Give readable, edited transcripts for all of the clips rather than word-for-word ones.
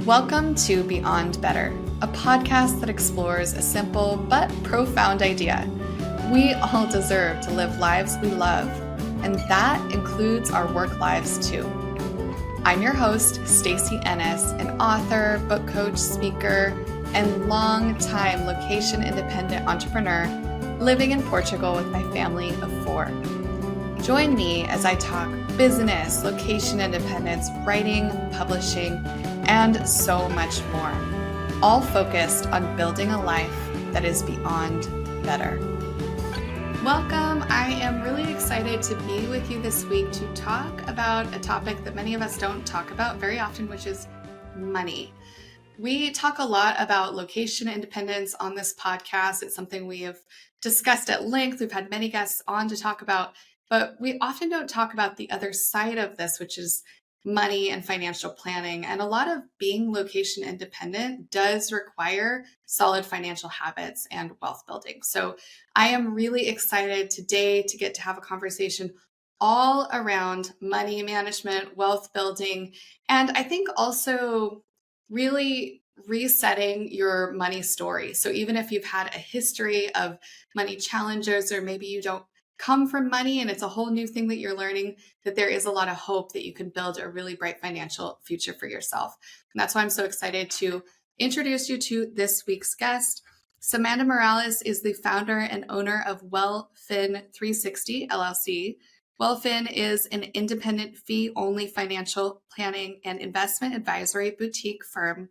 Welcome to Beyond Better, a podcast that explores a simple but profound idea. We all deserve to live lives we love, and that includes our work lives too. I'm your host, Stacey Ennis, an author, book coach, speaker, and long-time location-independent entrepreneur living in Portugal with my family of 4. Join me as I talk business, location independence, writing, publishing, and so much more, all focused on building a life that is beyond better. Welcome. I am really excited to be with you this week to talk about a topic that many of us don't talk about very often, which is money. We talk a lot about location independence on this podcast. It's something we have discussed at length. We've had many guests on to talk about, but we often don't talk about the other side of this, which is money and financial planning. And a lot of being location independent does require solid financial habits and wealth building. So I am really excited today to get to have a conversation all around money management, wealth building, and I think also really resetting your money story. So even if you've had a history of money challenges, or maybe you don't come from money and it's a whole new thing that you're learning, that there is a lot of hope that you can build a really bright financial future for yourself. And that's why I'm so excited to introduce you to this week's guest. Samanda Morales is the founder and owner of WellFin360 LLC. WellFin is an independent fee-only financial planning and investment advisory boutique firm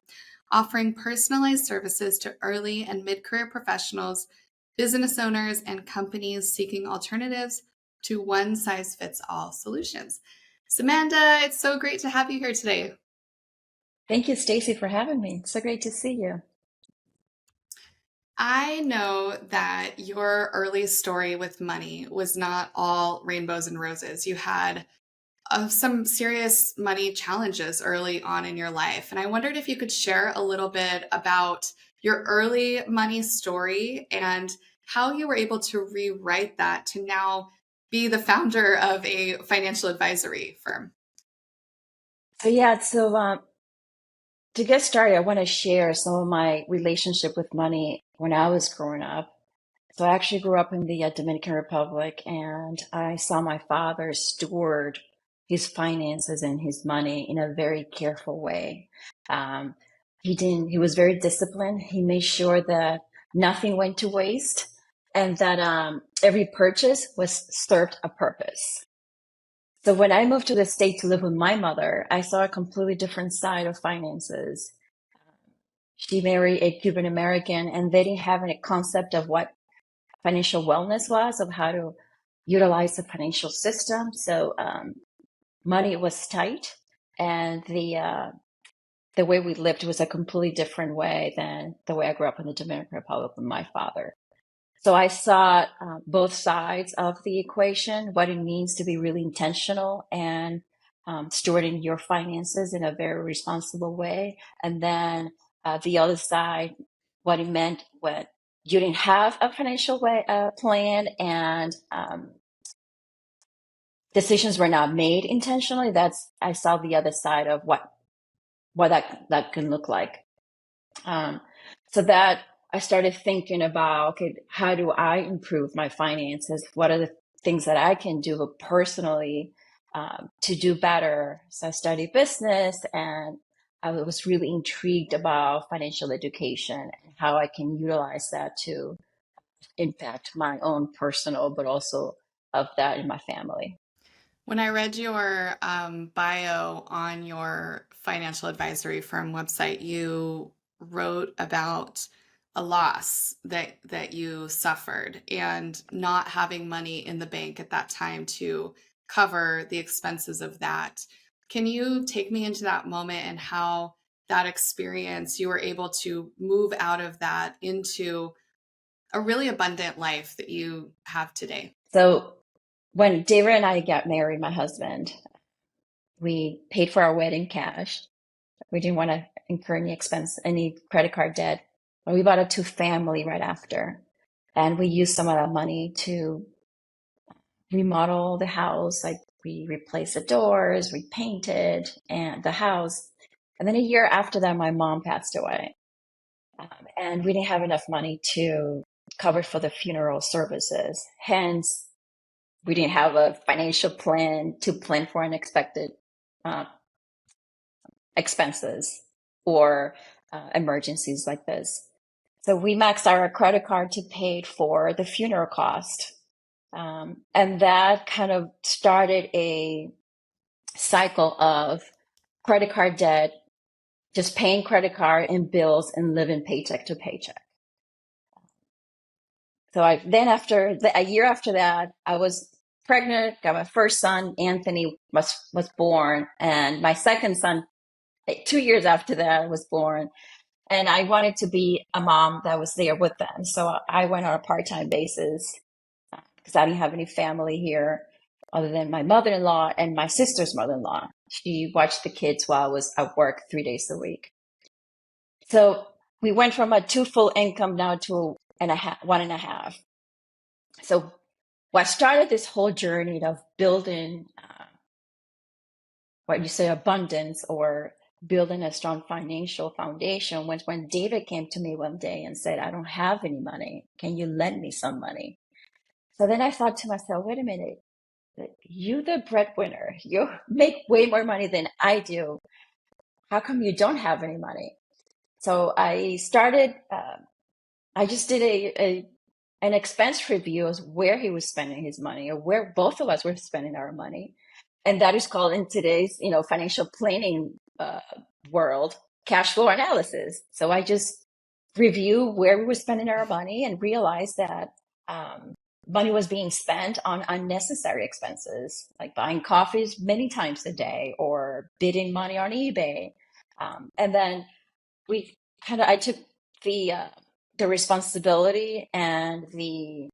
offering personalized services to early and mid-career professionals, business owners, and companies seeking alternatives to one-size-fits-all solutions. Samanda, it's so great to have you here today. Thank you, Stacey, for having me. It's so great to see you. I know that your early story with money was not all rainbows and roses. You had some serious money challenges early on in your life. And I wondered if you could share a little bit about your early money story and how you were able to rewrite that to now be the founder of a financial advisory firm. So to get started, I want to share some of my relationship with money when I was growing up. So I actually grew up in the Dominican Republic, and I saw my father steward his finances and his money in a very careful way. He was very disciplined. He made sure that nothing went to waste and that every purchase was served a purpose. So when I moved to the States to live with my mother, I saw a completely different side of finances. She married a Cuban American, and they didn't have any concept of what financial wellness was, of how to utilize the financial system. So money was tight, and the way we lived was a completely different way than the way I grew up in the Dominican Republic with my father. So I saw both sides of the equation, what it means to be really intentional and stewarding your finances in a very responsible way. And then the other side, what it meant when you didn't have a financial plan and decisions were not made intentionally. I saw the other side of what that can look like. So that I started thinking about, okay, how do I improve my finances? What are the things that I can do personally to do better? So I studied business, and I was really intrigued about financial education and how I can utilize that to impact my own personal, but also of that in my family. When I read your bio on your financial advisory firm website, you wrote about a loss that you suffered and not having money in the bank at that time to cover the expenses of that. Can you take me into that moment and how that experience, you were able to move out of that into a really abundant life that you have today? So when David and I got married, my husband, we paid for our wedding cash. We didn't want to incur any credit card debt. But we bought a 2-family right after. And we used some of that money to remodel the house. Like we replaced the doors, we painted and the house. And then a year after that, my mom passed away. And we didn't have enough money to cover for the funeral services. Hence, we didn't have a financial plan to plan for unexpected uh, expenses or emergencies like this. So we maxed our credit card to pay for the funeral cost. And that kind of started a cycle of credit card debt, just paying credit card and bills and living paycheck to paycheck. So a year after that, I was pregnant, got my first son, Anthony was born, and my second son, 2 years after that, was born. And I wanted to be a mom that was there with them. So I went on a part-time basis because I didn't have any family here other than my mother-in-law and my sister's mother-in-law. She watched the kids while I was at work 3 days a week. So we went from a two full income now to one and a half. So what started this whole journey of building what you say abundance or building a strong financial foundation was when David came to me one day and said, I don't have any money. Can you lend me some money? So then I thought to myself, wait a minute, you the breadwinner, you make way more money than I do. How come you don't have any money? So I started, I just did an expense review of where he was spending his money or where both of us were spending our money. And that is called in today's, financial planning world, cash flow analysis. So I just review where we were spending our money and realized that money was being spent on unnecessary expenses, like buying coffees many times a day or bidding money on eBay. And then I took the responsibility and the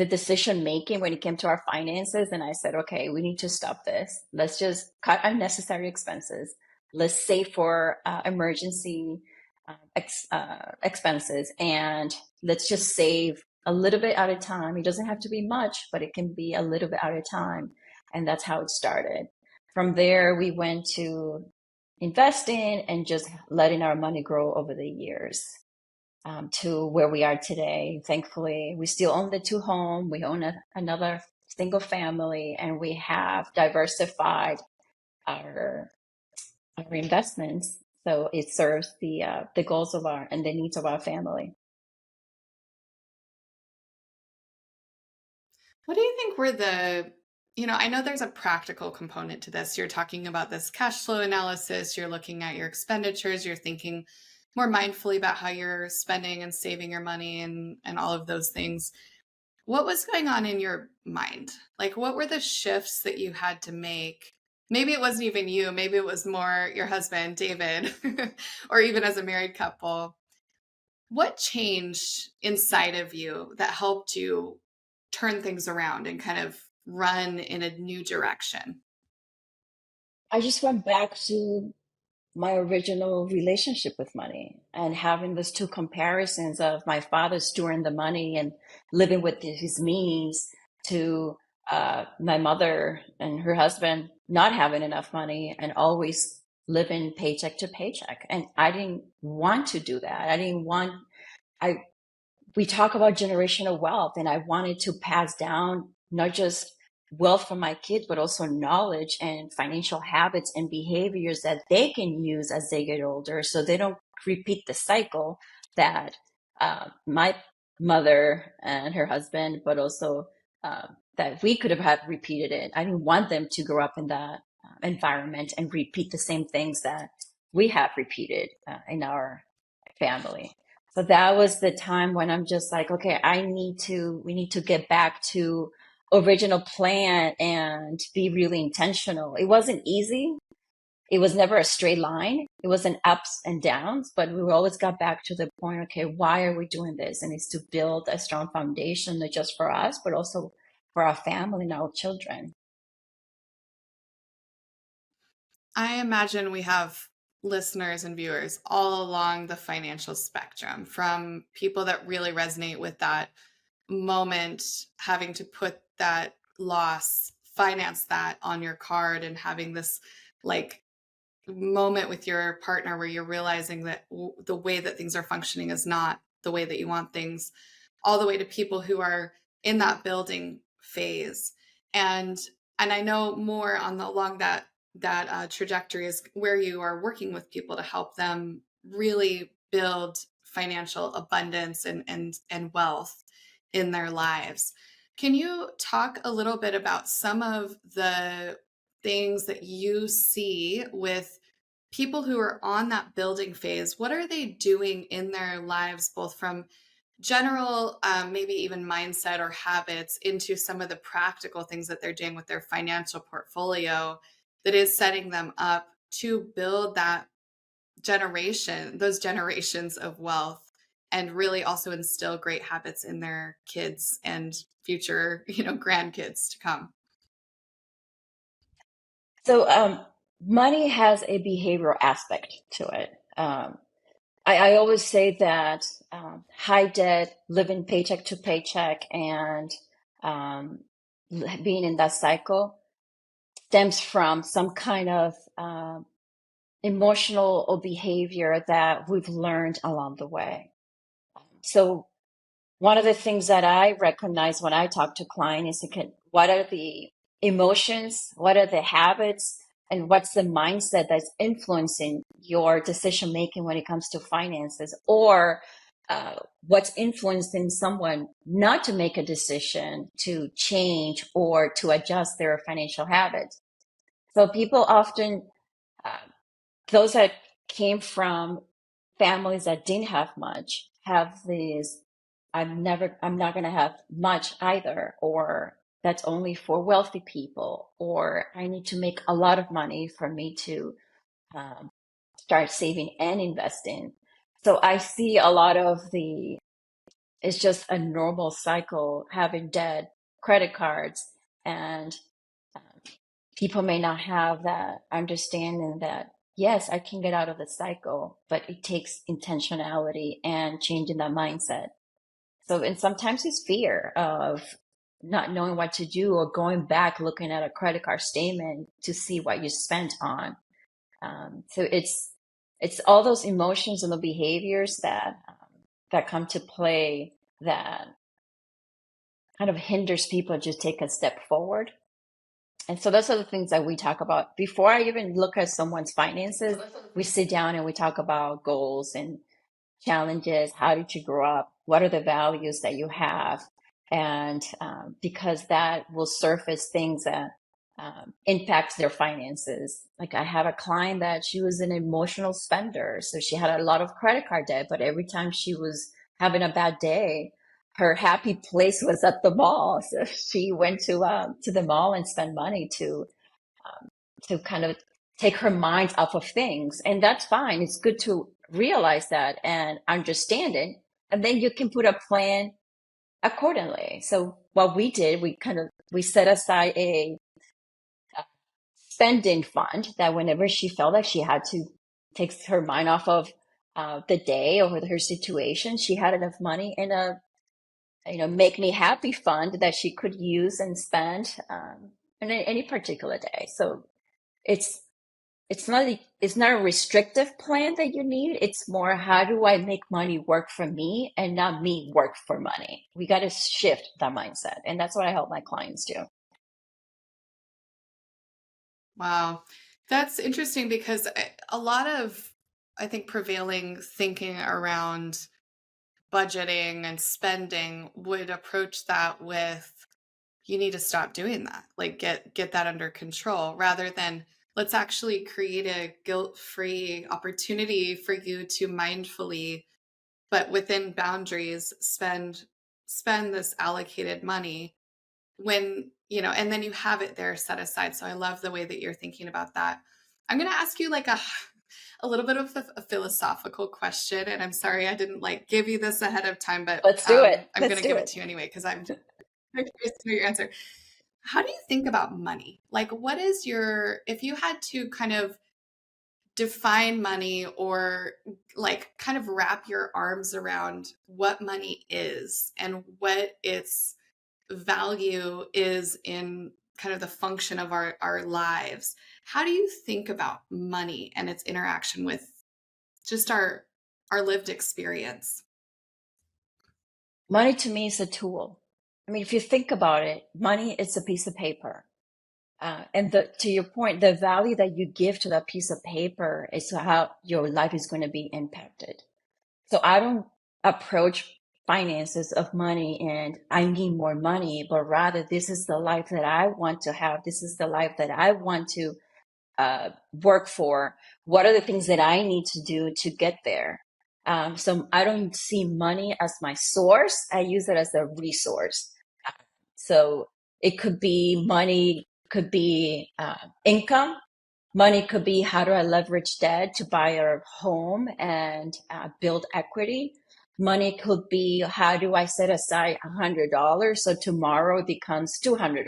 decision making when it came to our finances. And I said, okay, we need to stop this. Let's just cut unnecessary expenses. Let's save for emergency expenses. And let's just save a little bit at a time. It doesn't have to be much, but it can be a little bit at a time. And that's how it started. From there, we went to investing and just letting our money grow over the years to where we are today. Thankfully, we still own the two home. We own another single family, and we have diversified our investments so it serves the goals of our and the needs of our family. What do you think were I know there's a practical component to this. You're talking about this cash flow analysis, you're looking at your expenditures, you're thinking more mindfully about how you're spending and saving your money and all of those things. What was going on in your mind? Like, what were the shifts that you had to make? Maybe it wasn't even you, maybe it was more your husband, David, or even as a married couple. What changed inside of you that helped you turn things around and kind of run in a new direction? I just went back to my original relationship with money and having those two comparisons of my father storing the money and living with his means to my mother and her husband not having enough money and always living paycheck to paycheck. And I didn't want to do that. I we talk about generational wealth, and I wanted to pass down not just wealth for my kids, but also knowledge and financial habits and behaviors that they can use as they get older so they don't repeat the cycle that my mother and her husband, but also that we could have had repeated it. I didn't want them to grow up in that environment and repeat the same things that we have repeated in our family. So that was the time when I'm just like, okay, we need to get back to original plan and be really intentional. It wasn't easy. It was never a straight line. It was an ups and downs, but we always got back to the point, okay, why are we doing this? And it's to build a strong foundation, not just for us, but also for our family and our children. I imagine we have listeners and viewers all along the financial spectrum, from people that really resonate with that moment, having to put that loss, finance that on your card, and having this like moment with your partner where you're realizing that the way that things are functioning is not the way that you want things, all the way to people who are in that building phase. And I know more on the along that trajectory is where you are working with people to help them really build financial abundance and wealth in their lives. Can you talk a little bit about some of the things that you see with people who are on that building phase? What are they doing in their lives, both from general, maybe even mindset or habits, into some of the practical things that they're doing with their financial portfolio that is setting them up to build those generations of wealth, and really also instill great habits in their kids and future, grandkids to come? So, money has a behavioral aspect to it. I always say that high debt, living paycheck to paycheck, and um, being in that cycle stems from some kind of emotional or behavior that we've learned along the way. So one of the things that I recognize when I talk to clients is what are the emotions, what are the habits, and what's the mindset that's influencing your decision making when it comes to finances, or what's influencing someone not to make a decision to change or to adjust their financial habits. So people often, uh, those that came from families that didn't have much have these, I'm not going to have much either, or that's only for wealthy people, or I need to make a lot of money for me to um, start saving and investing. So I see a lot of it's just a normal cycle, having debt, credit cards, and um, people may not have that understanding that, yes, I can get out of the cycle, but it takes intentionality and changing that mindset. So, and sometimes it's fear of not knowing what to do, or going back, looking at a credit card statement to see what you spent on. So it's all those emotions and the behaviors that come to play that kind of hinders people to just take a step forward. And so those are the things that we talk about. Before I even look at someone's finances, we sit down and we talk about goals and challenges. How did you grow up? What are the values that you have? And because that will surface things that impact their finances. Like I have a client that she was an emotional spender. So she had a lot of credit card debt, but every time she was having a bad day, her happy place was at the mall. So she went to the mall and spent money to kind of take her mind off of things. And that's fine. It's good to realize that and understand it. And then you can put a plan accordingly. So what we did, we set aside a spending fund that whenever she felt like she had to take her mind off of the day or her situation, she had enough money in a make me happy fund that she could use and spend in any particular day. So it's it's not a restrictive plan that you need. It's more, how do I make money work for me and not me work for money? We got to shift that mindset. And that's what I help my clients do. Wow. That's interesting because a lot of, I think, prevailing thinking around budgeting and spending would approach that with, you need to stop doing that. Like get that under control, rather than let's actually create a guilt-free opportunity for you to mindfully, but within boundaries, spend this allocated money when, and then you have it there set aside. So I love the way that you're thinking about that. I'm going to ask you like a little bit of a philosophical question, and I'm sorry I didn't like give you this ahead of time, but Let's do it. I'm going Let's to do give it it. to you anyway because I'm curious to know your answer. How do you think about money? Like, what is if you had to kind of define money, or like kind of wrap your arms around what money is and what its value is in kind of the function of our lives, how do you think about money and its interaction with just our lived experience? Money to me is a tool. I mean, if you think about it, money is a piece of paper. And to your point, the value that you give to that piece of paper is how your life is going to be impacted. So I don't approach finances of money and I need more money, but rather this is the life that I want to have. This is the life that I want to work for. What are the things that I need to do to get there? So I don't see money as my source. I use it as a resource. So it could be money, could be income. Money could be how do I leverage debt to buy a home and build equity. Money could be how do I set aside $100 so tomorrow it becomes $200.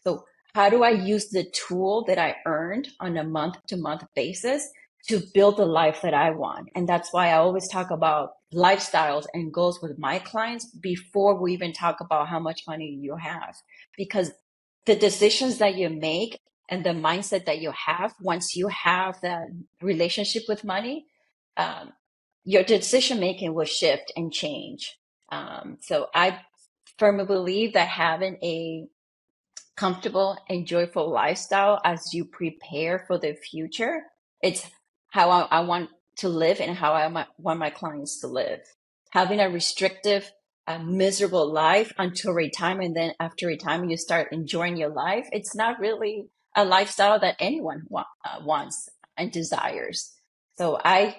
So how do I use the tool that I earned on a month to month basis to build the life that I want? And that's why I always talk about lifestyles and goals with my clients before we even talk about how much money you have, because the decisions that you make and the mindset that you have once you have that relationship with money, um, your decision making will shift and change. So I firmly believe that having a comfortable and joyful lifestyle as you prepare for the future, it's how I want to live and how want my clients to live. Having a restrictive, miserable life until retirement, then after retirement, you start enjoying your life. It's not really a lifestyle that anyone wants and desires. So I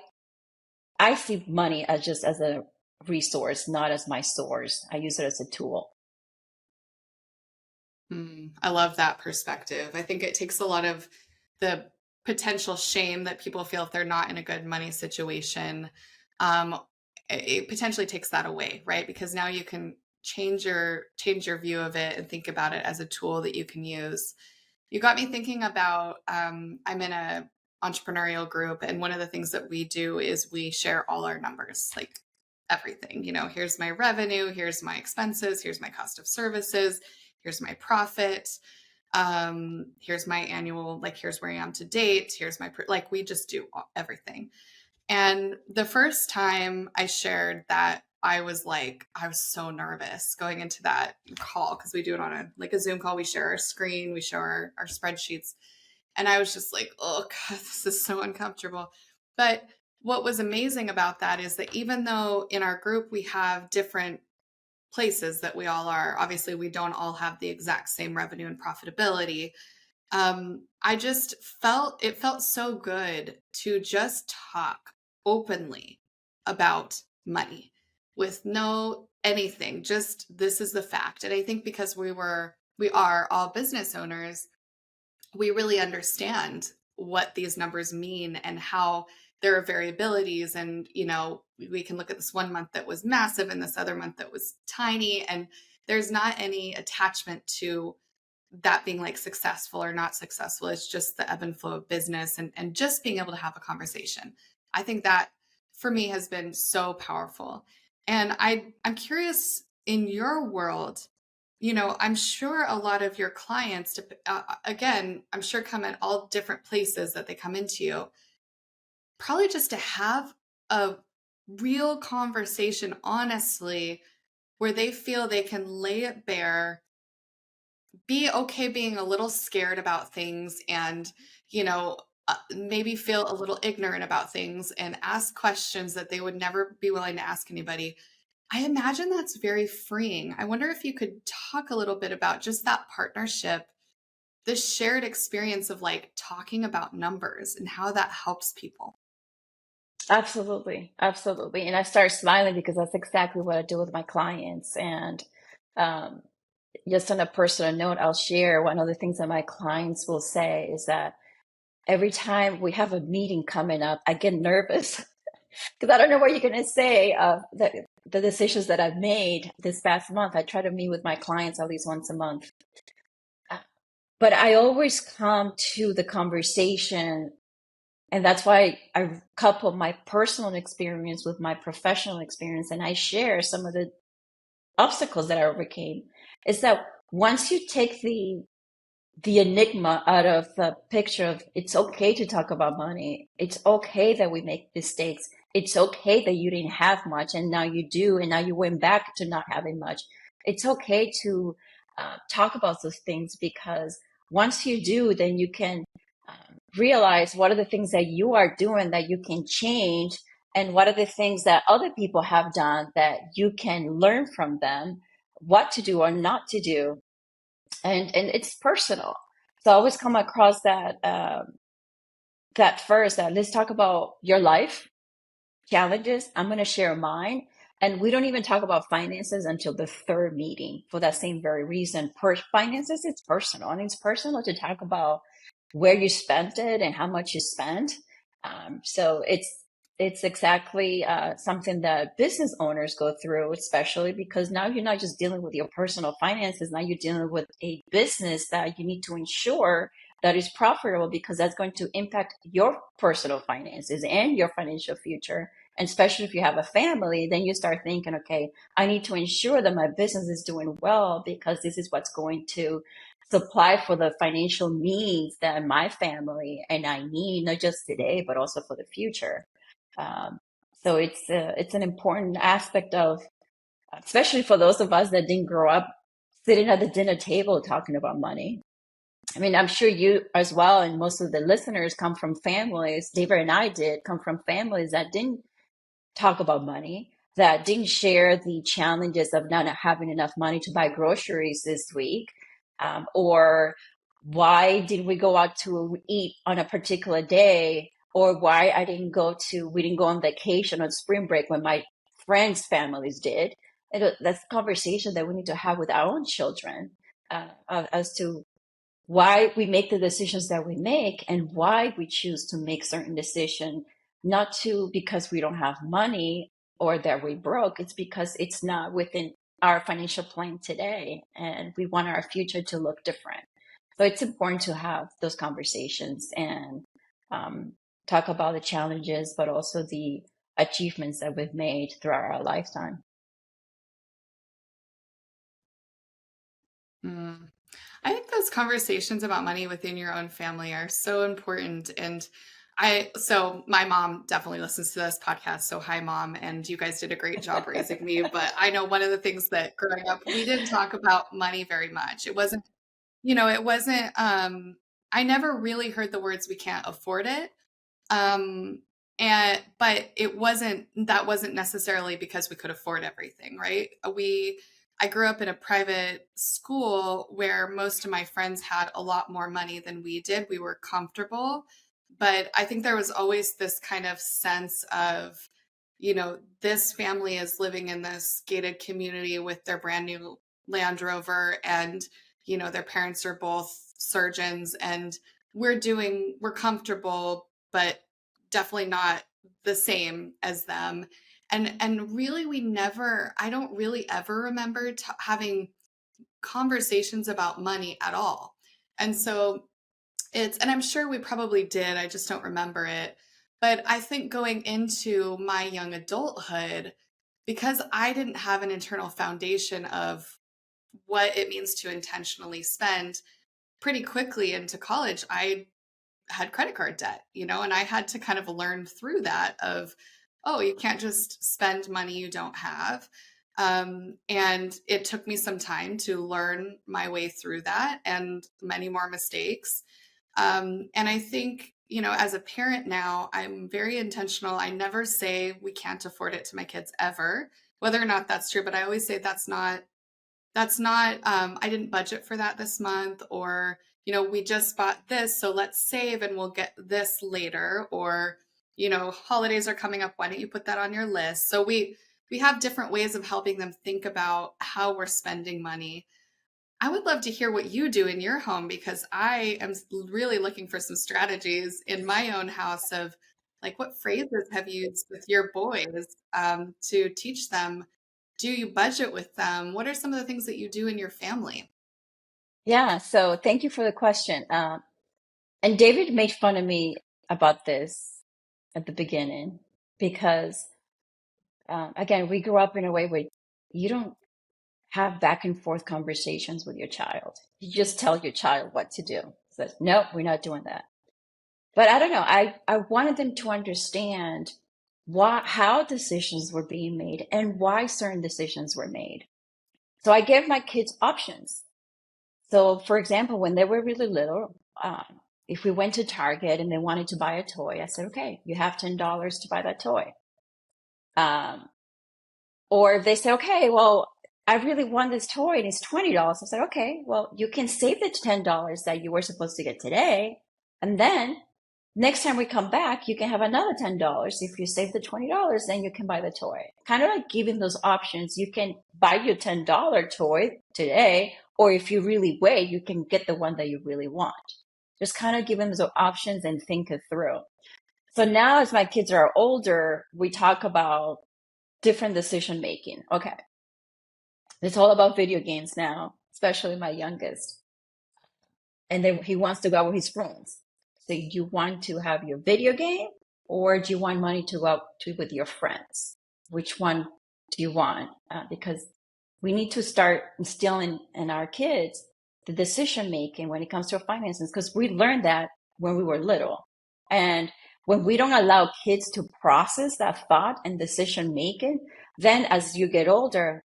see money as just as a resource, not as my source. I use it as a tool. I love that perspective. I think it takes a lot of the potential shame that people feel if they're not in a good money situation. Um, it potentially takes that away, right? Because now you can change your view of it and think about it as a tool that you can use. You got me thinking about I'm in a entrepreneurial group, and one of the things that we do is we share all our numbers, like everything. Here's my revenue, here's my expenses, here's my cost of services, here's my profit, here's my annual, like here's where I am to date, here's my like we just do everything. And the first time I shared that, I was so nervous going into that call, because we do it on a Zoom call. We share our screen, we show our spreadsheets. And I was just like, oh God, this is so uncomfortable. But what was amazing about that is that even though in our group we have different places that we all are, obviously we don't all have the exact same revenue and profitability. I just it felt so good to just talk openly about money with no anything, just this is the fact. And I think because we are all business owners, we really understand what these numbers mean and how there are variabilities. And, we can look at this one month that was massive and this other month that was tiny. And there's not any attachment to that being like successful or not successful. It's just the ebb and flow of business, and just being able to have a conversation. I think that for me has been so powerful. And I'm curious, in your world, I'm sure a lot of your clients, again, I'm sure come at all different places that they come into you, probably just to have a real conversation, honestly, where they feel they can lay it bare, be okay being a little scared about things, and, maybe feel a little ignorant about things and ask questions that they would never be willing to ask anybody. I imagine that's very freeing. I wonder if you could talk a little bit about just that partnership, this shared experience of like talking about numbers and how that helps people. Absolutely, absolutely. And I start smiling because that's exactly what I do with my clients. And um, just on a personal note, I'll share one of the things that my clients will say is that every time we have a meeting coming up, I get nervous because I don't know what you're going to say. The decisions that I've made this past month, I try to meet with my clients at least once a month. But I always come to the conversation, and that's why I couple my personal experience with my professional experience, and I share some of the obstacles that I overcame. Is that once you take the the enigma out of the picture of it's okay to talk about money. It's okay that we make mistakes. It's okay that you didn't have much and now you do, and now you went back to not having much. It's okay to talk about those things, because once you do, then you can realize what are the things that you are doing that you can change, and what are the things that other people have done that you can learn from them, what to do or not to do. And it's personal. So I always come across that first, that let's talk about your life challenges. I'm going to share mine. And we don't even talk about finances until the third meeting, for that same very reason. Finances, it's personal. And it's personal to talk about where you spent it and how much you spent. So it's exactly something that business owners go through, especially because now you're not just dealing with your personal finances. Now you're dealing with a business that you need to ensure that is profitable, because that's going to impact your personal finances and your financial future. And especially if you have a family, then you start thinking, okay, I need to ensure that my business is doing well, because this is what's going to supply for the financial needs that my family and I need, not just today, but also for the future. Um, so it's an important aspect of, especially for those of us that didn't grow up sitting at the dinner table talking about money. I mean, I'm sure you as well, and most of the listeners come from families. David and I did come from families that didn't talk about money, that didn't share the challenges of not having enough money to buy groceries this week, or why did we go out to eat on a particular day, or why we didn't go on vacation on spring break when my friends' families did. And that's a conversation that we need to have with our own children, as to why we make the decisions that we make and why we choose to make certain decisions, not to because we don't have money or that we broke. It's because it's not within our financial plan today, and we want our future to look different. So it's important to have those conversations and um, talk about the challenges, but also the achievements that we've made throughout our lifetime. Mm. I think those conversations about money within your own family are so important. And so my mom definitely listens to this podcast. So hi, mom. And you guys did a great job raising me. But I know one of the things that growing up, we didn't talk about money very much. It wasn't, it wasn't, I never really heard the words we can't afford it. Um, but that wasn't necessarily because we could afford everything, right? I grew up in a private school where most of my friends had a lot more money than we did. We were comfortable, but I think there was always this kind of sense of, this family is living in this gated community with their brand new Land Rover, and, their parents are both surgeons, and we're comfortable, but definitely not the same as them. And really, I don't really ever remember having conversations about money at all. And so and I'm sure we probably did, I just don't remember it. But I think going into my young adulthood, because I didn't have an internal foundation of what it means to intentionally spend, pretty quickly into college, I had credit card debt, and I had to kind of learn through that of, oh, you can't just spend money you don't have. And it took me some time to learn my way through that and many more mistakes. And I think, as a parent now, I'm very intentional. I never say we can't afford it to my kids ever, whether or not that's true, but I always say that's not I didn't budget for that this month, or we just bought this, so let's save and we'll get this later, or holidays are coming up, why don't you put that on your list? So we have different ways of helping them think about how we're spending money. I would love to hear what you do in your home, because I am really looking for some strategies in my own house of, like, what phrases have you used with your boys, to teach them? Do you budget with them? What are some of the things that you do in your family? Yeah, so thank you for the question. And David made fun of me about this at the beginning, because, again, we grew up in a way where you don't have back and forth conversations with your child. You just tell your child what to do. So, no, we're not doing that. But I don't know. I wanted them to understand how decisions were being made and why certain decisions were made. So I gave my kids options. So, for example, when they were really little, if we went to Target and they wanted to buy a toy, I said, okay, you have $10 to buy that toy. Or if they say, okay, well, I really want this toy and it's $20. I said, okay, well, you can save the $10 that you were supposed to get today. And then next time we come back, you can have another $10. If you save the $20, then you can buy the toy. Kind of like giving those options. You can buy your $10 toy today, or if you really wait, you can get the one that you really want. Just kind of giving those options and think it through. So now as my kids are older, we talk about different decision making. Okay. It's all about video games now, especially my youngest. And then he wants to go out with his friends. So do you want to have your video game or do you want money to go out with your friends? Which one do you want? Because we need to start instilling in our kids the decision making when it comes to finances, because we learned that when we were little. And when we don't allow kids to process that thought and decision making, then as you get older,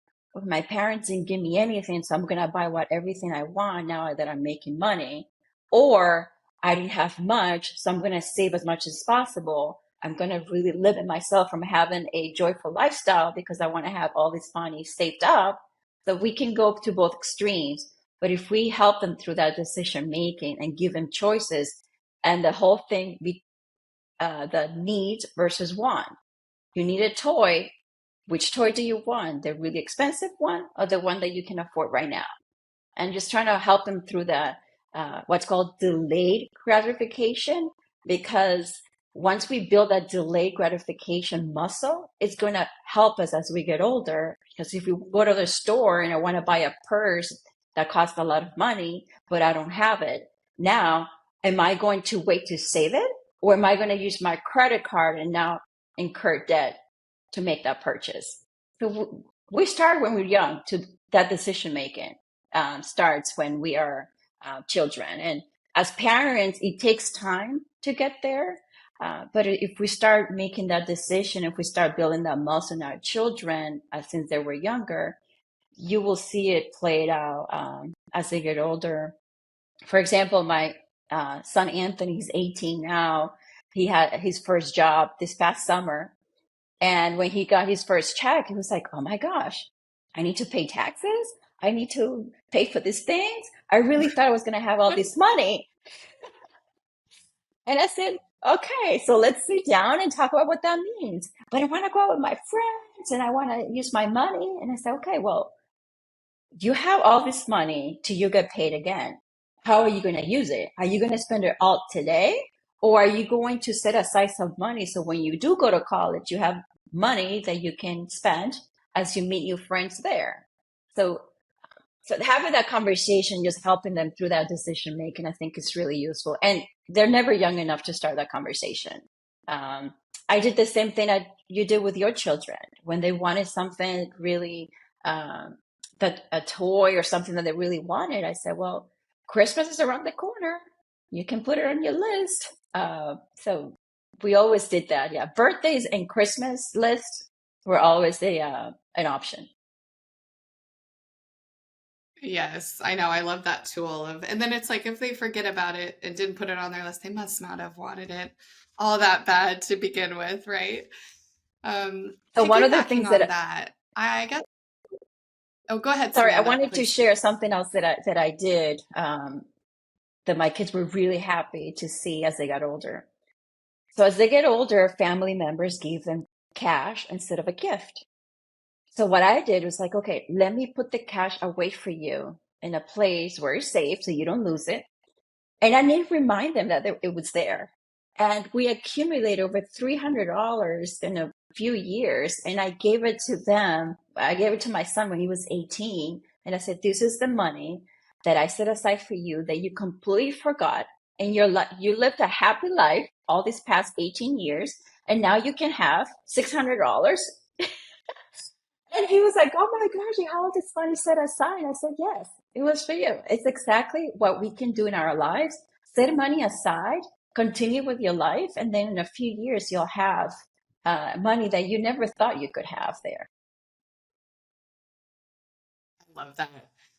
my parents didn't give me anything, so I'm going to buy everything I want now that I'm making money. Or I didn't have much, so I'm going to save as much as possible. I'm going to really limit myself from having a joyful lifestyle because I want to have all this money saved up. So we can go to both extremes. But if we help them through that decision making and give them choices, and the whole thing be the needs versus want. You need a toy. Which toy do you want? The really expensive one or the one that you can afford right now? And just trying to help them through the what's called delayed gratification, because once we build that delayed gratification muscle, it's going to help us as we get older. Because if we go to the store and I want to buy a purse that costs a lot of money, but I don't have it now, am I going to wait to save it? Or am I going to use my credit card and now incur debt to make that purchase? So we start when we're young. That decision making starts when we are children. And as parents, it takes time to get there. But if we start making that decision, if we start building that muscle in our children since they were younger, you will see it played out as they get older. For example, my son Anthony, he's 18 now. He had his first job this past summer. And when he got his first check, he was like, oh my gosh, I need to pay taxes. I need to pay for these things. I really thought I was going to have all this money. And I said, okay, so let's sit down and talk about what that means. But I want to go out with my friends and I want to use my money. And I said, okay, well, you have all this money till you get paid again. How are you going to use it? Are you going to spend it all today? Or are you going to set aside some money so when you do go to college, you have money that you can spend as you meet your friends there? So having that conversation, just helping them through that decision making, I think is really useful. And they're never young enough to start that conversation. I did the same thing that you did with your children when they wanted something really, that a toy or something that they really wanted. I said, well, Christmas is around the corner. You can put it on your list. So we always did that. Yeah. Birthdays and Christmas lists were always an option. Yes, I know. I love that tool and then it's like if they forget about it and didn't put it on their list, they must not have wanted it all that bad to begin with, right? So one of the things that I guess. Oh, go ahead. Sorry, Samanda, I wanted please. to share something else that I did that my kids were really happy to see as they got older. So as they get older, family members gave them cash instead of a gift. So what I did was like, okay, let me put the cash away for you in a place where it's safe so you don't lose it. And I need to remind them that it was there. And we accumulated over $300 in a few years. And I gave it to them. I gave it to my son when he was 18. And I said, this is the money that I set aside for you that you completely forgot. And you lived a happy life all these past 18 years. And now you can have $600. And he was like, "Oh my gosh, you have all this money set aside." I said, "Yes, it was for you. It's exactly what we can do in our lives. Set money aside, continue with your life, and then in a few years, you'll have money that you never thought you could have there." I love that.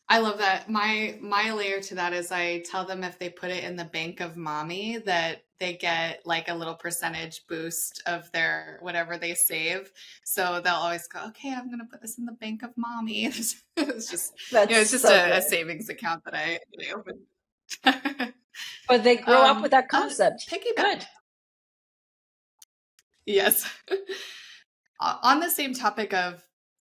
I love that. My layer to that is I tell them if they put it in the bank of mommy that they get like a little percentage boost of their whatever they save. So they'll always go, okay, I'm gonna put this in the bank of mommy. It's just, it's That's just so a good. savings account that I open. But they grow up with that Uh, concept. piggyback. Good. Yes. On the same topic of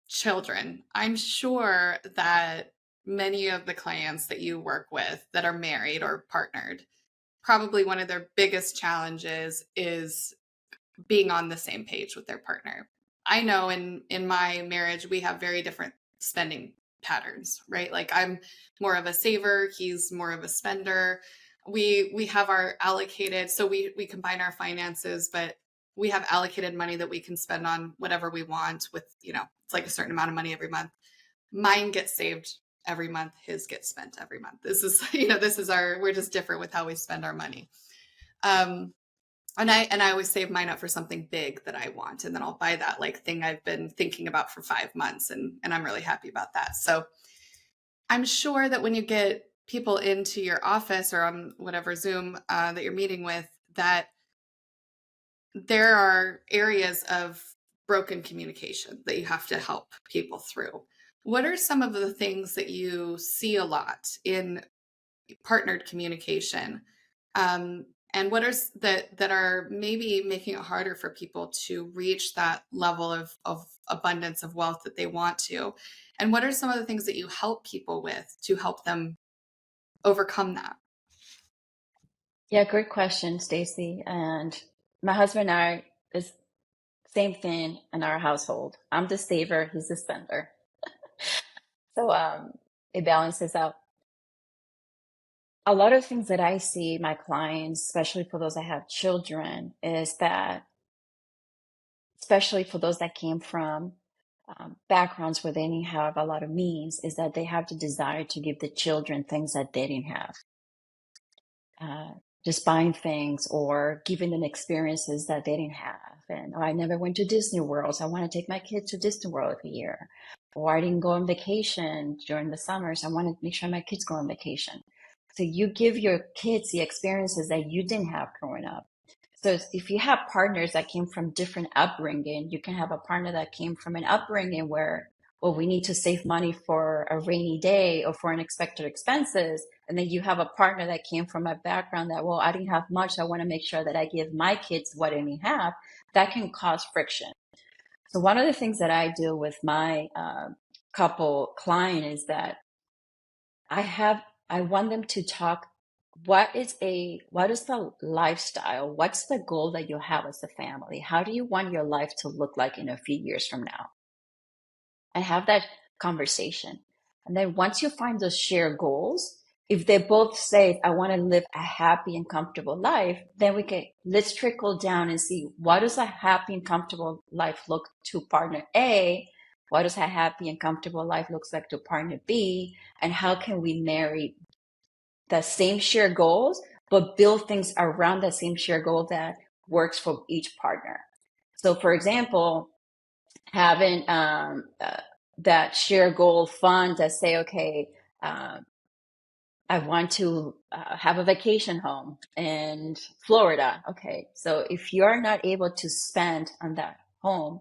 children, I'm sure that many of the clients that you work with that are married or partnered, probably one of their biggest challenges is being on the same page with their partner. I know in my marriage we have very different spending patterns, right? Like I'm more of a saver, he's more of a spender. We have our allocated, so we combine our finances, but we have allocated money that we can spend on whatever we want with, it's like a certain amount of money every month. Mine gets saved every month, his gets spent every month. This is, this is we're just different with how we spend our money. Um, and I always save mine up for something big that I want, and then I'll buy that like thing I've been thinking about for 5 months, and I'm really happy about that. So I'm sure that when you get people into your office or on whatever Zoom that you're meeting with, that there are areas of broken communication that you have to help people through. What are some of the things that you see a lot in partnered communication, and what are that are maybe making it harder for people to reach that level of abundance of wealth that they want to, and what are some of the things that you help people with to help them overcome that? Yeah, great question, Stacy. And my husband and I is same thing in our household. I'm the saver, he's the spender. So it balances out. A lot of things that I see my clients, especially for those that have children, is that, especially for those that came from backgrounds where they didn't have a lot of means, is that they have the desire to give the children things that they didn't have. Uh, just buying things or giving them experiences that they didn't have. And oh, I never went to Disney World, so I want to take my kids to Disney World every year. Or I didn't go on vacation during the summers. I want to make sure my kids go on vacation. So you give your kids the experiences that you didn't have growing up. So if you have partners that came from different upbringing, you can have a partner that came from an upbringing where, well, we need to save money for a rainy day or for unexpected expenses. And then you have a partner that came from a background that, well, I didn't have much. So I want to make sure that I give my kids what I didn't have. That can cause friction. So one of the things that I do with my couple client is that I want them to talk. What is the lifestyle? What's the goal that you have as a family? How do you want your life to look like in a few years from now? And have that conversation. And then once you find those shared goals, if they both say, I want to live a happy and comfortable life, then let's trickle down and see what does a happy and comfortable life look to partner A? What does a happy and comfortable life looks like to partner B? And how can we marry the same shared goals, but build things around that same shared goal that works for each partner? So for example, having that share goal fund that say, okay, uh, I want to have a vacation home in Florida. Okay, so if you're not able to spend on that home,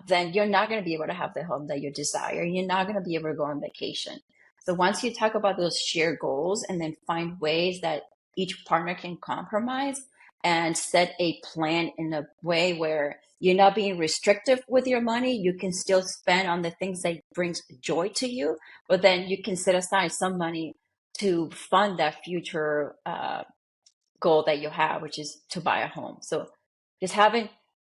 then you're not going to be able to have the home that you desire. You're not going to be able to go on vacation. So once you talk about those shared goals and then find ways that each partner can compromise and set a plan in a way where you're not being restrictive with your money, you can still spend on the things that brings joy to you, but then you can set aside some money to fund that future goal that you have, which is to buy a home. So just having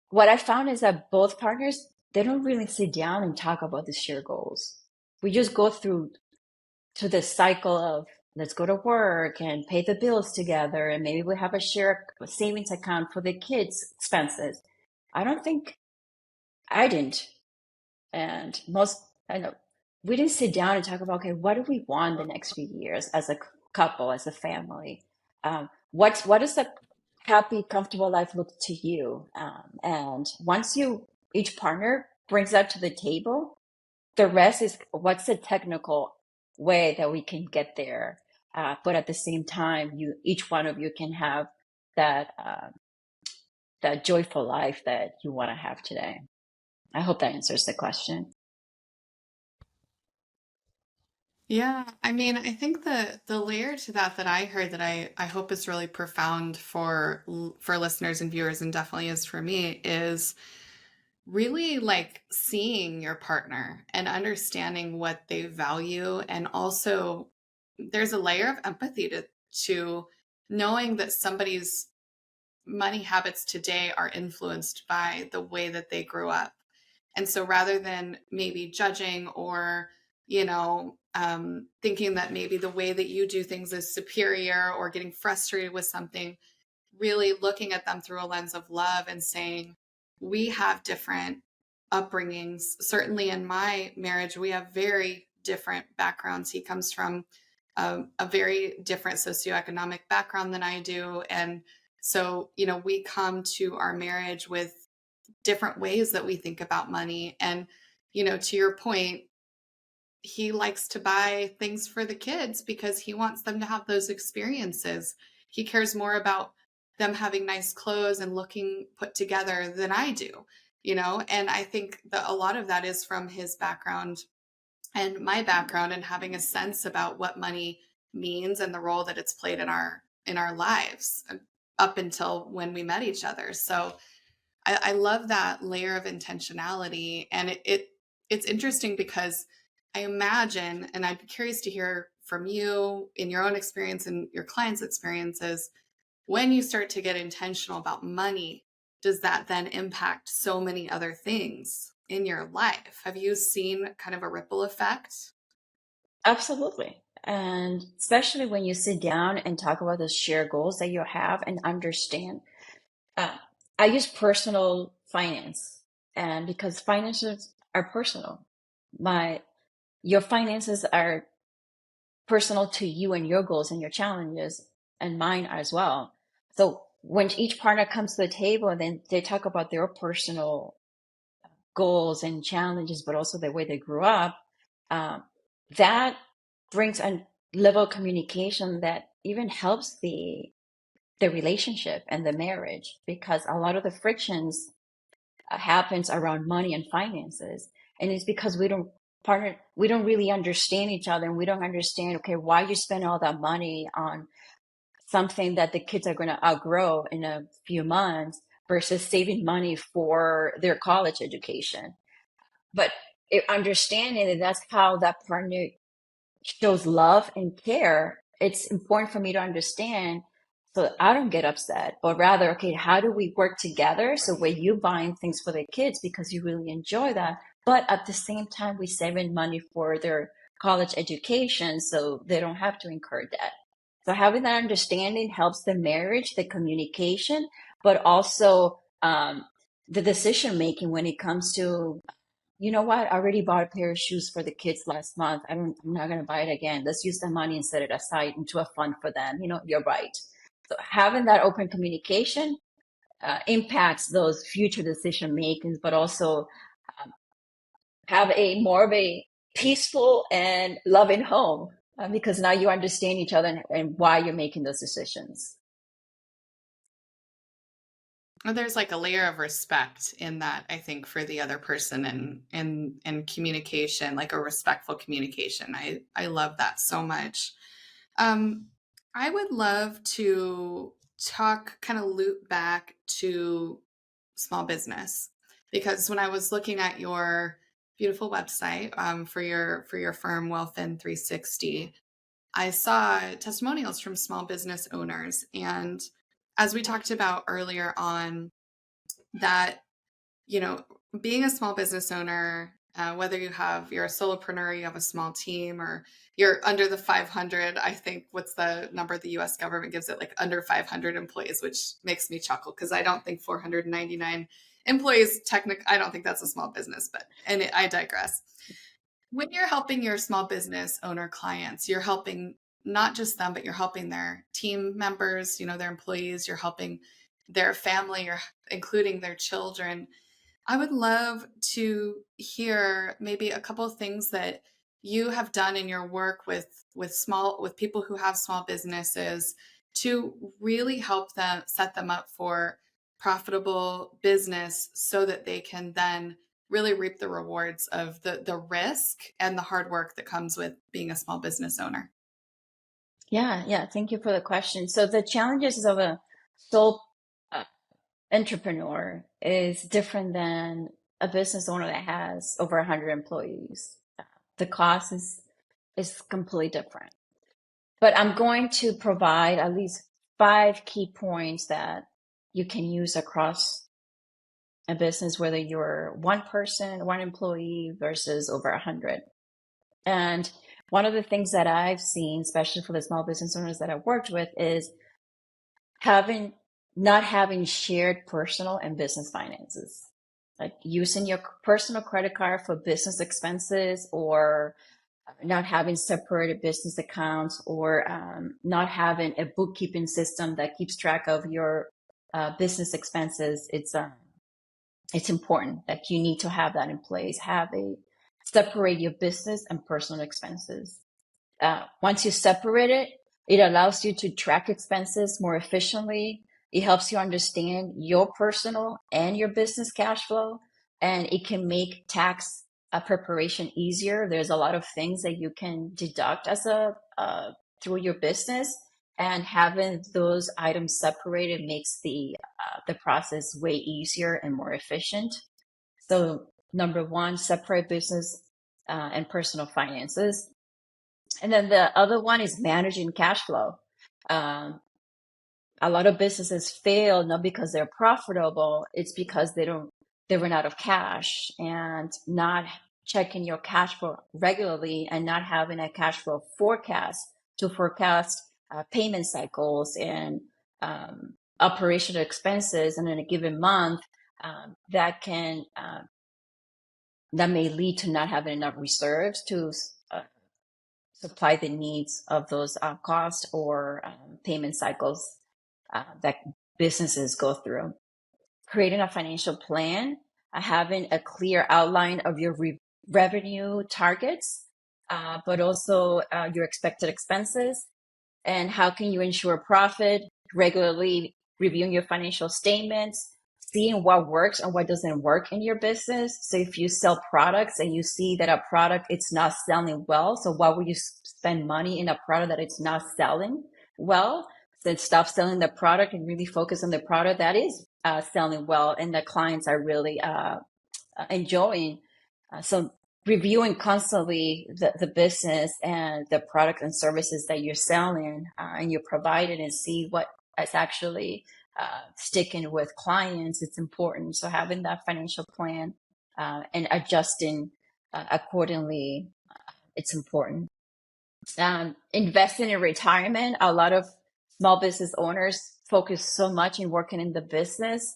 what I found is that both partners, they don't really sit down and talk about the shared goals. We just go through to the cycle of let's go to work and pay the bills together, and maybe we have a shared savings account for the kids' expenses. I don't think I didn't. And I know, we didn't sit down and talk about, okay, what do we want the next few years as a couple, as a family? What does a happy, comfortable life look to you? And once each partner brings that to the table, the rest is what's the technical way that we can get there. But at the same time, each one of you can have that that joyful life that you want to have today. I hope that answers the question. Yeah, I mean, I think the layer to that that I heard that I hope is really profound for listeners and viewers, and definitely is for me, is really like seeing your partner and understanding what they value, and also there's a layer of empathy to knowing that somebody's money habits today are influenced by the way that they grew up. And so rather than maybe judging or, thinking that maybe the way that you do things is superior or getting frustrated with something, really looking at them through a lens of love and saying, we have different upbringings. Certainly in my marriage, we have very different backgrounds. He comes from a very different socioeconomic background than I do. And so, we come to our marriage with different ways that we think about money. And, to your point, he likes to buy things for the kids because he wants them to have those experiences. He cares more about them having nice clothes and looking put together than I do, and I think that a lot of that is from his background and my background, and having a sense about what money means and the role that it's played in our lives up until when we met each other. So I love that layer of intentionality. And it's interesting because I imagine, and I'd be curious to hear from you in your own experience and your clients' experiences, when you start to get intentional about money, does that then impact so many other things in your life? Have you seen kind of a ripple effect? Absolutely. And especially when you sit down and talk about those shared goals that you have and understand. Uh, I use personal finance, and because finances are personal, my your finances are personal to you and your goals and your challenges, and mine as well. So when each partner comes to the table and then they talk about their personal goals and challenges, but also the way they grew up, um, that brings a level of communication that even helps the relationship and the marriage, because a lot of the frictions happens around money and finances, and it's because we don't really understand each other, and we don't understand, okay, why you spend all that money on something that the kids are going to outgrow in a few months versus saving money for their college education. But understanding that that's how that partner shows love and care, it's important for me to understand so that I don't get upset, but rather, okay, how do we work together? So when you buying things for the kids because you really enjoy that, but at the same time, we saving money for their college education so they don't have to incur debt. So having that understanding helps the marriage, the communication, but also the decision making when it comes to, you know what? I already bought a pair of shoes for the kids last month. I'm not going to buy it again. Let's use the money and set it aside into a fund for them. You're right. So having that open communication impacts those future decision makings, but also have a more of a peaceful and loving home, because now you understand each other and why you're making those decisions. Well, there's like a layer of respect in that, I think, for the other person, and communication, like a respectful communication. I love that so much. Um, I would love to talk, kind of loop back to small business, because when I was looking at your beautiful website, for your firm, WellFin360, I saw testimonials from small business owners. And as we talked about earlier on, that, you know, being a small business owner, whether you're a solopreneur, you have a small team, or you're under the 500, I think, what's the number the US government gives it, like under 500 employees, which makes me chuckle because I don't think 499 employees, I don't think that's a small business, but, and I digress. When you're helping your small business owner clients, you're helping not just them, but you're helping their team members, their employees, you're helping their family, you're including their children. I would love to hear maybe a couple of things that you have done in your work with people who have small businesses to really help them set them up for profitable business so that they can then really reap the rewards of the risk and the hard work that comes with being a small business owner. Yeah. Thank you for the question. So the challenges of a sole uh, entrepreneur is different than a business owner that has over 100 employees. The cost is completely different. But I'm going to provide at least 5 key points that you can use across a business, whether you're one person, one employee versus over 100. And one of the things that I've seen, especially for the small business owners that I've worked with, is not having shared personal and business finances. Like using your personal credit card for business expenses, or not having separated business accounts, or not having a bookkeeping system that keeps track of your business expenses. It's important that you need to have that in place. Separate your business and personal expenses. Once you separate it, it allows you to track expenses more efficiently. It helps you understand your personal and your business cash flow, and it can make tax preparation easier. There's a lot of things that you can deduct through your business, and having those items separated makes the process way easier and more efficient. So, number one, separate business and personal finances. And then the other one is managing cash flow. Um, a lot of businesses fail not because they're profitable, it's because they run out of cash, and not checking your cash flow regularly and not having a cash flow forecast to forecast payment cycles and operational expenses. And in a given month, that may lead to not having enough reserves to supply the needs of those costs or payment cycles that businesses go through. Creating a financial plan, having a clear outline of your revenue targets, but also your expected expenses, and how can you ensure profit, regularly reviewing your financial statements, seeing what works and what doesn't work in your business. So if you sell products and you see that a product it's not selling well, so why would you spend money in a product that it's not selling well? Then stop selling the product and really focus on the product that is selling well and the clients are really enjoying. So reviewing constantly the business and the product and services that you're selling and you're providing, and see what is actually sticking with clients. It's important. So having that financial plan and adjusting accordingly, it's important. Investing in retirement. A lot of small business owners focus so much in working in the business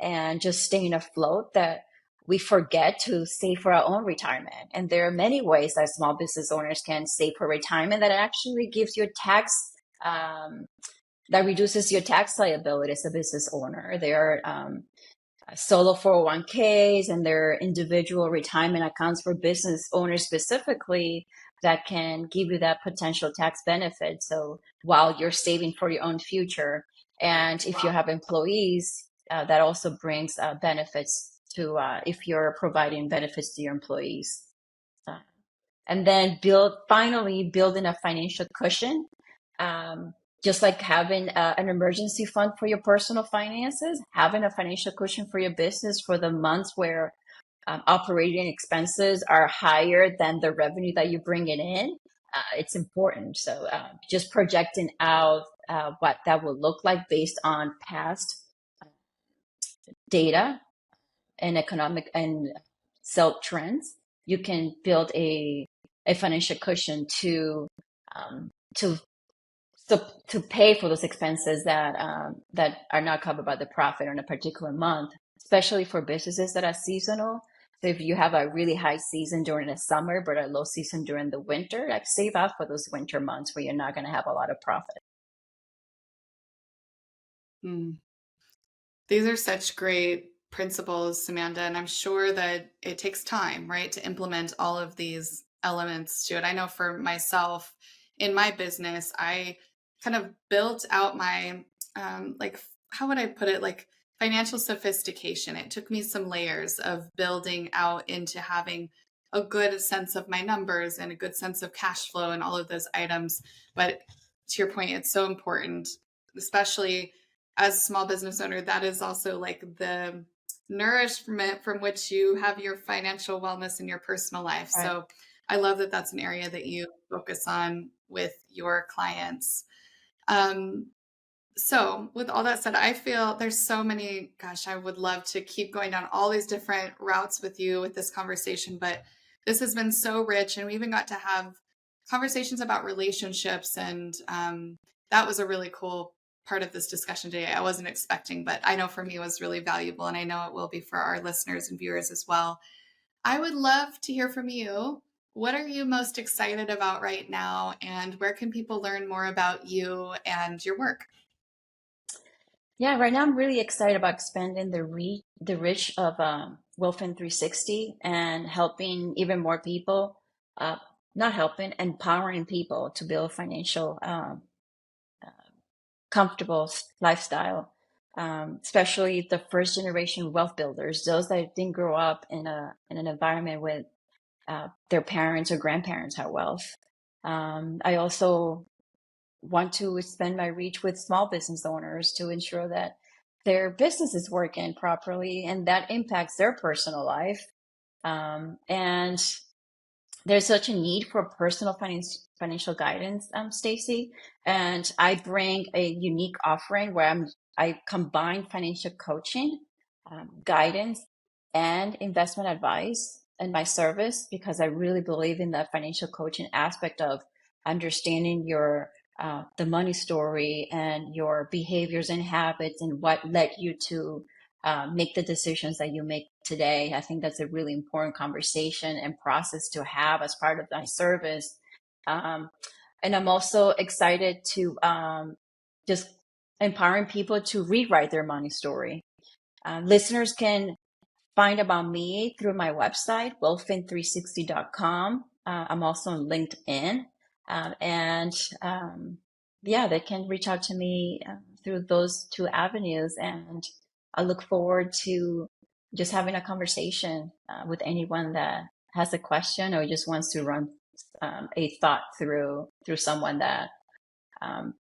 and just staying afloat that we forget to save for our own retirement. And there are many ways that small business owners can save for retirement that actually gives you that reduces your tax liability as a business owner. There are solo 401ks, and there are individual retirement accounts for business owners specifically that can give you that potential tax benefit. So while you're saving for your own future, and if you have employees, that also brings benefits to if you're providing benefits to your employees. And then finally building a financial cushion. Just like having an emergency fund for your personal finances, having a financial cushion for your business for the months where operating expenses are higher than the revenue that you bring in, it's important. So just projecting out what that will look like based on past data and economic and sales trends, you can build a financial cushion um, to to pay for those expenses that are not covered by the profit in a particular month. especially for businesses that are seasonal. So if you have a really high season during the summer, but a low season during the winter, like save up for those winter months where you're not going to have a lot of profit. Mm. These are such great principles, Samanda, and I'm sure that it takes time, right, to implement all of these elements to it. I know for myself in my business, I kind of built out my, like, how would I put it? Like financial sophistication. It took me some layers of building out into having a good sense of my numbers and a good sense of cash flow and all of those items. But to your point, it's so important, especially as a small business owner, that is also like the nourishment from which you have your financial wellness in your personal life. Right. So I love that that's an area that you focus on with your clients. Um, so with all that said, I feel there's so many, gosh, I would love to keep going down all these different routes with you with this conversation, but this has been so rich. And we even got to have conversations about relationships. And that was a really cool part of this discussion today. I wasn't expecting, but I know for me it was really valuable. And I know it will be for our listeners and viewers as well. I would love to hear from you. What are you most excited about right now? And where can people learn more about you and your work? Yeah, right now I'm really excited about expanding the reach of WellFin360 and helping even more people, uh, not helping, empowering people to build financial comfortable lifestyle, especially the first generation wealth builders, those that didn't grow up in an environment with their parents or grandparents had wealth. I also want to expand my reach with small business owners to ensure that their business is working properly and that impacts their personal life. And there's such a need for personal financial guidance, Stacy. And I bring a unique offering where I combine financial coaching, guidance, and investment advice in my service because I really believe in the financial coaching aspect of understanding your the money story and your behaviors and habits and what led you to make the decisions that you make today. I think that's a really important conversation and process to have as part of my service. Um, and I'm also excited to just empowering people to rewrite their money story. Listeners can find about me through my website, wellfin360.com. I'm also on LinkedIn. And yeah, they can reach out to me through those two avenues. And I look forward to just having a conversation with anyone that has a question or just wants to run a thought through someone that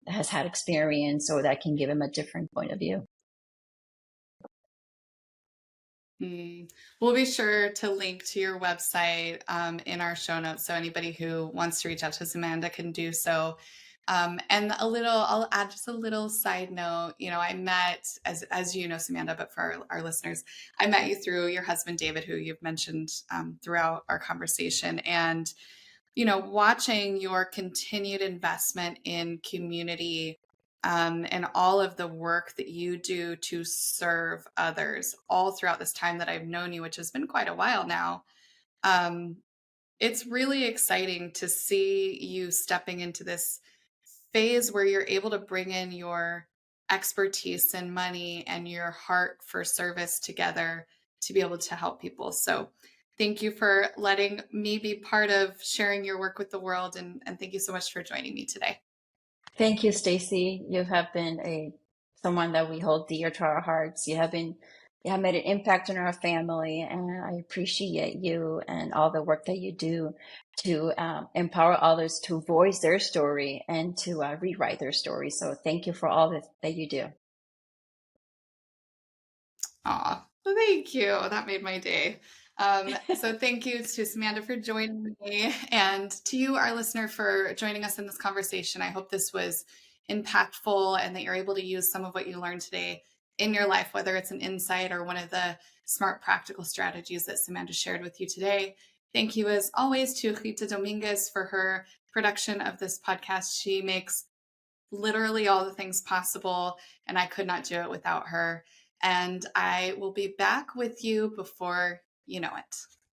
has had experience or that can give them a different point of view. We'll be sure to link to your website in our show notes. So anybody who wants to reach out to Samanda can do so. And I'll add just a little side note. You know, I met, as you know, Samanda, but for our listeners, I met you through your husband, David, who you've mentioned throughout our conversation. And, you know, watching your continued investment in community and all of the work that you do to serve others all throughout this time that I've known you, which has been quite a while now. Um, it's really exciting to see you stepping into this phase where you're able to bring in your expertise and money and your heart for service together to be able to help people. So thank you for letting me be part of sharing your work with the world. And thank you so much for joining me today. Thank you, Stacy. You have been someone that we hold dear to our hearts. You have made an impact in our family, and I appreciate you and all the work that you do to empower others to voice their story and to rewrite their story. So thank you for all that you do. Aw, well, thank you. That made my day. So thank you to Samanda for joining me and to you, our listener, for joining us in this conversation. I hope this was impactful and that you're able to use some of what you learned today in your life, whether it's an insight or one of the smart practical strategies that Samanda shared with you today. Thank you, as always, to Rita Dominguez for her production of this podcast. She makes literally all the things possible, and I could not do it without her. and I will be back with you before you know it.